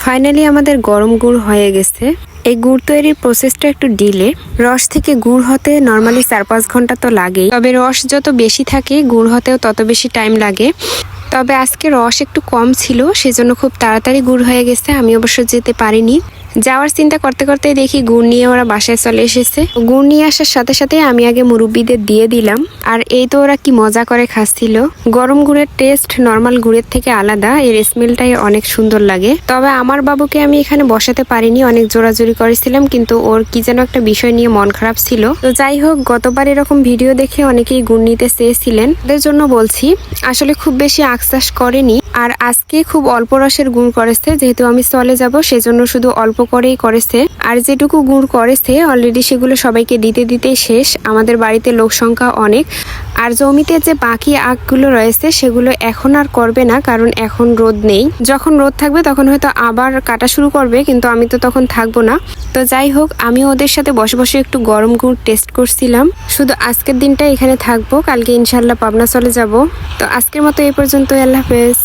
Finally আমাদের গরম গুড় হয়ে গেছে। এই গুড় তৈরির প্রসেসটা একটু ডিলে। রস থেকে গুড় হতে নর্মালি 4-5 ঘন্টা তো লাগেই, তবে রস যত বেশি থাকে গুড় হতেও তত বেশি টাইম লাগে। তবে আজকে রস একটু কম ছিল, সেজন্য খুব তাড়াতাড়ি গুড় হয়ে গেছে। আমি অবশ্য যেতে পারিনি। যাওয়ার চিন্তা করতে করতে দেখি গুড় নিয়ে ওরা বাসায় চলে এসেছে। গুড় নিয়ে আসার সাথে সাথে আমি আগে মুরব্বিদের দিয়ে দিলাম। আর এই তো ওরা কি মজা করে খাচ্ছিল। গরম গুড়ের টেস্ট নর্মাল গুড়ের থেকে আলাদা, এর স্মেলটাই অনেক সুন্দর লাগে। তবে আমার বাবুকে আমি এখানে বসাতে পারিনি, অনেক জোরাজোরি করেছিলাম, কিন্তু ওর কি যেন একটা বিষয় নিয়ে মন খারাপ ছিল। তো যাই হোক, গতবার এরকম ভিডিও দেখে অনেকেই গুড় নিতে চেয়েছিলেন, ওদের জন্য বলছি আসলে খুব বেশি আশ্বাস করেনি। আর আজকে খুব অল্প রসের গুড় করেছে, যেহেতু আমি চলে যাব সেজন্য শুধু অল্প করেই করেছে। আর যেটুকু গুড় করেছে অলরেডি সেগুলো সবাইকে দিতে দিতেই শেষ। আমাদের বাড়িতে লোক সংখ্যা অনেক। আর জমিতে যে বাকি আখগুলো রয়েছে সেগুলো এখন আর করবে না, কারণ এখন রোদ নেই। যখন রোদ থাকবে তখন হয়তো আবার কাটা শুরু করবে, কিন্তু আমি তো তখন থাকবো না। তো যাই হোক, আমি ওদের সাথে বসে বসে একটু গরম গুড় টেস্ট করছিলাম। শুধু আজকের দিনটা এখানে থাকবো, কালকে ইনশাল্লাহ পাবনা চলে যাব। তো আজকের মতো এই পর্যন্ত, আল্লাহ হাফেজ।